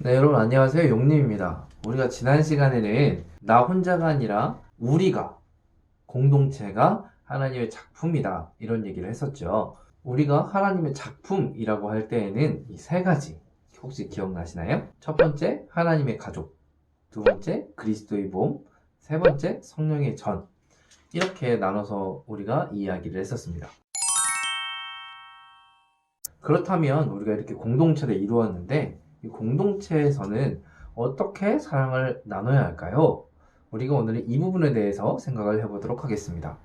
네, 여러분 안녕하세요. 용님입니다. 우리가 지난 시간에는 나 혼자가 아니라 우리가, 공동체가 하나님의 작품이다, 이런 얘기를 했었죠. 우리가 하나님의 작품이라고 할 때에는 이 세 가지 혹시 기억나시나요? 첫 번째, 하나님의 가족. 두 번째, 그리스도의 몸. 세 번째, 성령의 전. 이렇게 나눠서 우리가 이야기를 했었습니다. 그렇다면 우리가 이렇게 공동체를 이루었는데 이 공동체에서는 어떻게 사랑을 나눠야 할까요? 우리가 오늘은 이 부분에 대해서 생각을 해보도록 하겠습니다.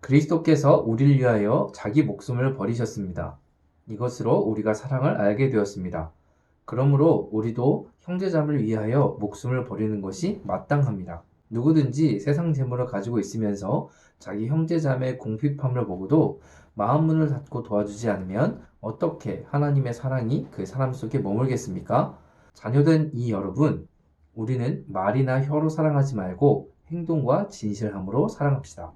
그리스도께서 우리를 위하여 자기 목숨을 버리셨습니다. 이것으로 우리가 사랑을 알게 되었습니다. 그러므로 우리도 형제자매를 위하여 목숨을 버리는 것이 마땅합니다. 누구든지 세상 재물을 가지고 있으면서 자기 형제자매의 궁핍함을 보고도 마음 문을 닫고 도와주지 않으면 어떻게 하나님의 사랑이 그 사람 속에 머물겠습니까? 자녀된 이 여러분, 우리는 말이나 혀로 사랑하지 말고 행동과 진실함으로 사랑합시다.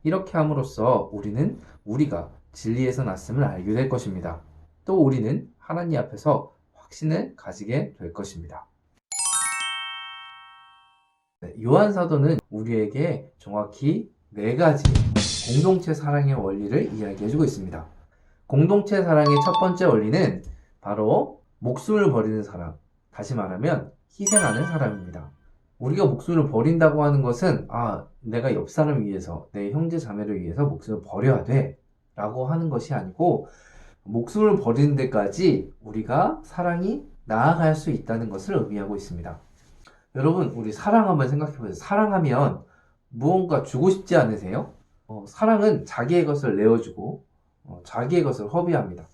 이렇게 함으로써 우리는 우리가 진리에서 났음을 알게 될 것입니다. 또 우리는 하나님 앞에서 확신을 가지게 될 것입니다. 요한 사도는 우리에게 정확히 네 가지 공동체 사랑의 원리를 이야기해주고 있습니다. 공동체 사랑의 첫 번째 원리는 바로 목숨을 버리는 사랑, 다시 말하면 희생하는 사람입니다. 우리가 목숨을 버린다고 하는 것은 내가 옆 사람을 위해서, 내 형제 자매를 위해서 목숨을 버려야 돼 라고 하는 것이 아니고, 목숨을 버리는 데까지 우리가 사랑이 나아갈 수 있다는 것을 의미하고 있습니다. 여러분, 우리 사랑 한번 생각해보세요. 사랑하면 무언가 주고 싶지 않으세요? 사랑은 자기의 것을 내어주고 자기의 것을 허비합니다.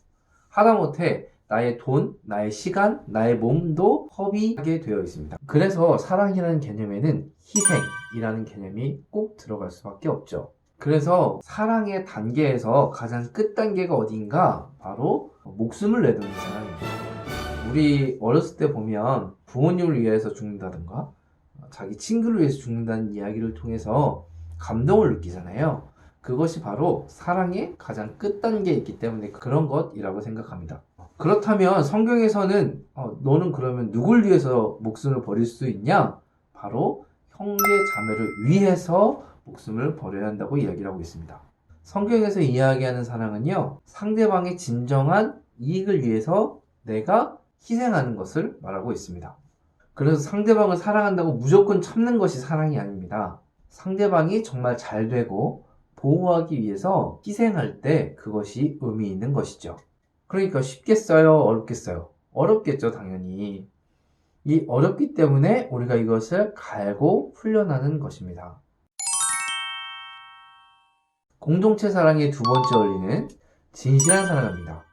하다못해 나의 돈, 나의 시간, 나의 몸도 허비하게 되어 있습니다. 그래서 사랑이라는 개념에는 희생이라는 개념이 꼭 들어갈 수밖에 없죠. 그래서 사랑의 단계에서 가장 끝 단계가 어딘가? 바로 목숨을 내놓는 사랑입니다. 우리 어렸을 때 보면 부모님을 위해서 죽는다든가 자기 친구를 위해서 죽는다는 이야기를 통해서 감동을 느끼잖아요. 그것이 바로 사랑의 가장 끝 단계에 있기 때문에 그런 것이라고 생각합니다. 그렇다면 성경에서는 너는 그러면 누굴 위해서 목숨을 버릴 수 있냐? 바로 형제 자매를 위해서 목숨을 버려야 한다고 이야기를 하고 있습니다. 성경에서 이야기하는 사랑은요, 상대방의 진정한 이익을 위해서 내가 희생하는 것을 말하고 있습니다. 그래서 상대방을 사랑한다고 무조건 참는 것이 사랑이 아닙니다. 상대방이 정말 잘 되고 보호하기 위해서 희생할 때 그것이 의미 있는 것이죠. 그러니까 쉽겠어요? 어렵겠어요? 어렵겠죠, 당연히. 이 어렵기 때문에 우리가 이것을 갈고 훈련하는 것입니다. 공동체 사랑의 두 번째 원리는 진실한 사랑입니다.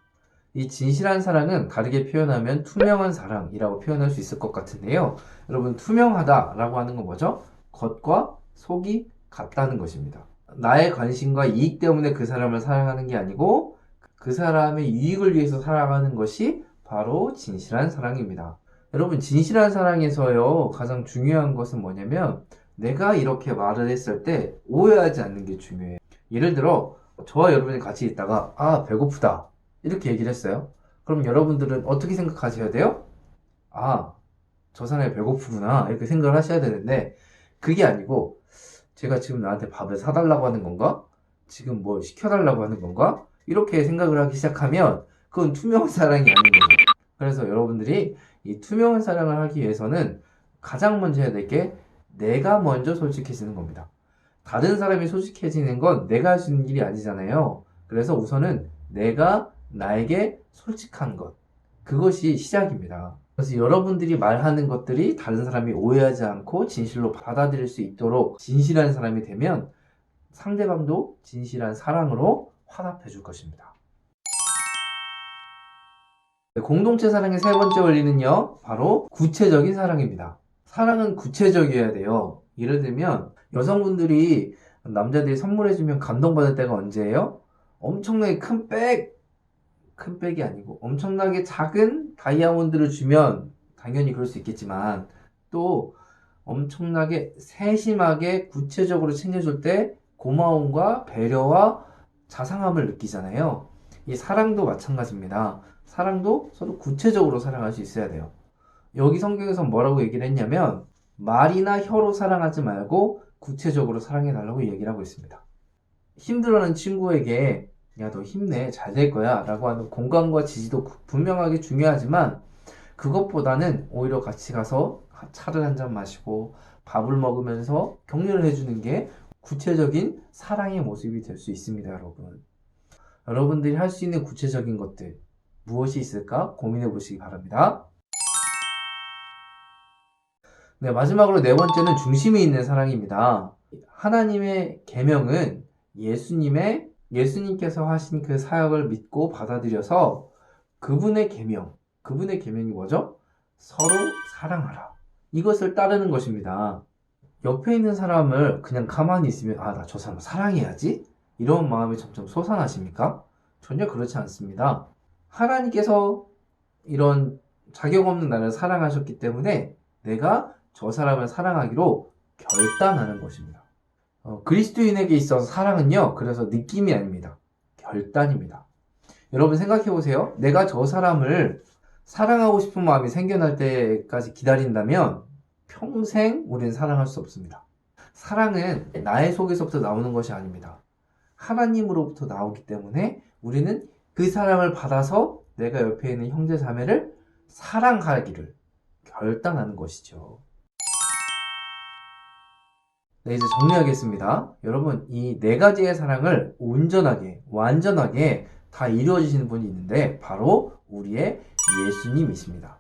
이 진실한 사랑은 다르게 표현하면 투명한 사랑이라고 표현할 수 있을 것 같은데요. 여러분, 투명하다라고 하는 건 뭐죠? 겉과 속이 같다는 것입니다. 나의 관심과 이익 때문에 그 사람을 사랑하는 게 아니고 그 사람의 이익을 위해서 사랑하는 것이 바로 진실한 사랑입니다. 여러분, 진실한 사랑에서요, 가장 중요한 것은 뭐냐면 내가 이렇게 말을 했을 때 오해하지 않는 게 중요해요. 예를 들어 저와 여러분이 같이 있다가 배고프다 이렇게 얘기를 했어요. 그럼 여러분들은 어떻게 생각하셔야 돼요? 저 사람이 배고프구나 이렇게 생각을 하셔야 되는데, 그게 아니고 제가 지금 나한테 밥을 사달라고 하는 건가? 지금 뭐 시켜달라고 하는 건가? 이렇게 생각을 하기 시작하면 그건 투명한 사랑이 아닌 거죠. 그래서 여러분들이 이 투명한 사랑을 하기 위해서는 가장 먼저 해야 될 게 내가 먼저 솔직해지는 겁니다. 다른 사람이 솔직해지는 건 내가 할 수 있는 일이 아니잖아요. 그래서 우선은 내가 나에게 솔직한 것, 그것이 시작입니다. 그래서 여러분들이 말하는 것들이 다른 사람이 오해하지 않고 진실로 받아들일 수 있도록 진실한 사람이 되면 상대방도 진실한 사랑으로 화답해 줄 것입니다. 공동체 사랑의 세 번째 원리는요, 바로 구체적인 사랑입니다. 사랑은 구체적이어야 돼요. 예를 들면 여성분들이 남자들이 선물해주면 감동받을 때가 언제예요? 엄청나게 큰 백이 아니고 엄청나게 작은 다이아몬드를 주면 당연히 그럴 수 있겠지만, 또 엄청나게 세심하게 구체적으로 챙겨줄 때 고마움과 배려와 자상함을 느끼잖아요. 이 사랑도 마찬가지입니다. 사랑도 서로 구체적으로 사랑할 수 있어야 돼요. 여기 성경에서 뭐라고 얘기를 했냐면 말이나 혀로 사랑하지 말고 구체적으로 사랑해 달라고 얘기를 하고 있습니다. 힘들어하는 친구에게 야, 너 힘내, 잘 될 거야 라고 하는 공감과 지지도 분명하게 중요하지만 그것보다는 오히려 같이 가서 차를 한 잔 마시고 밥을 먹으면서 격려를 해주는 게 구체적인 사랑의 모습이 될 수 있습니다, 여러분. 여러분들이 할 수 있는 구체적인 것들 무엇이 있을까 고민해 보시기 바랍니다. 네, 마지막으로 네 번째는 중심이 있는 사랑입니다. 하나님의 계명은 예수님께서 하신 그 사역을 믿고 받아들여서 그분의 계명이 뭐죠? 서로 사랑하라. 이것을 따르는 것입니다. 옆에 있는 사람을 그냥 가만히 있으면 나 저 사람 사랑해야지? 이런 마음이 점점 솟아나십니까? 전혀 그렇지 않습니다. 하나님께서 이런 자격 없는 나를 사랑하셨기 때문에 내가 저 사람을 사랑하기로 결단하는 것입니다. 그리스도인에게 있어서 사랑은요, 그래서 느낌이 아닙니다. 결단입니다. 여러분 생각해 보세요. 내가 저 사람을 사랑하고 싶은 마음이 생겨날 때까지 기다린다면 평생 우리는 사랑할 수 없습니다. 사랑은 나의 속에서부터 나오는 것이 아닙니다. 하나님으로부터 나오기 때문에 우리는 그 사랑을 받아서 내가 옆에 있는 형제 자매를 사랑하기를 결단하는 것이죠. 네, 이제 정리하겠습니다. 여러분, 이 네 가지의 사랑을 온전하게, 완전하게 다 이루어지시는 분이 있는데 바로 우리의 예수님이십니다.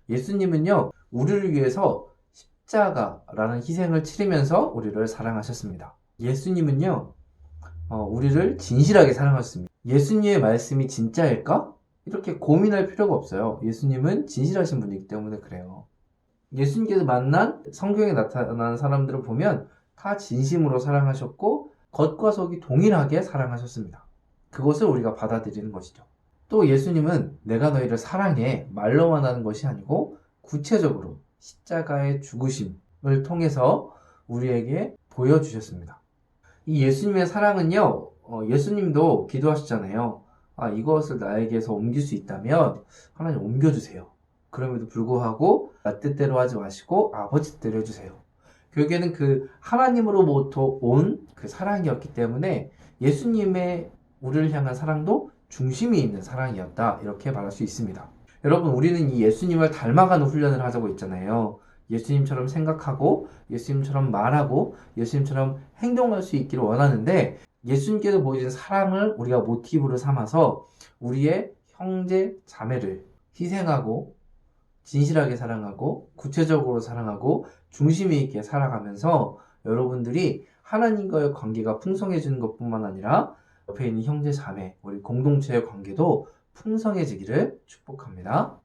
예수님은요, 우리를 위해서 십자가라는 희생을 치르면서 우리를 사랑하셨습니다. 예수님은요, 우리를 진실하게 사랑하셨습니다. 예수님의 말씀이 진짜일까? 이렇게 고민할 필요가 없어요. 예수님은 진실하신 분이기 때문에 그래요. 예수님께서 만난 성경에 나타난 사람들을 보면 다 진심으로 사랑하셨고 겉과 속이 동일하게 사랑하셨습니다. 그것을 우리가 받아들이는 것이죠. 또 예수님은 내가 너희를 사랑해 말로만 하는 것이 아니고 구체적으로 십자가의 죽으심을 통해서 우리에게 보여주셨습니다. 이 예수님의 사랑은요, 예수님도 기도하셨잖아요. 이것을 나에게서 옮길 수 있다면 하나님 옮겨주세요. 그럼에도 불구하고 나 뜻대로 하지 마시고 아버지 뜻대로 해주세요. 결국에는 그 하나님으로부터 온 그 사랑이었기 때문에 예수님의 우리를 향한 사랑도 중심이 있는 사랑이었다, 이렇게 말할 수 있습니다. 여러분, 우리는 이 예수님을 닮아가는 훈련을 하자고 했잖아요. 예수님처럼 생각하고 예수님처럼 말하고 예수님처럼 행동할 수 있기를 원하는데 예수님께서 보여준 사랑을 우리가 모티브로 삼아서 우리의 형제 자매를 희생하고 진실하게 사랑하고 구체적으로 사랑하고 중심이 있게 살아가면서 여러분들이 하나님과의 관계가 풍성해지는 것뿐만 아니라 옆에 있는 형제 자매, 우리 공동체의 관계도 풍성해지기를 축복합니다.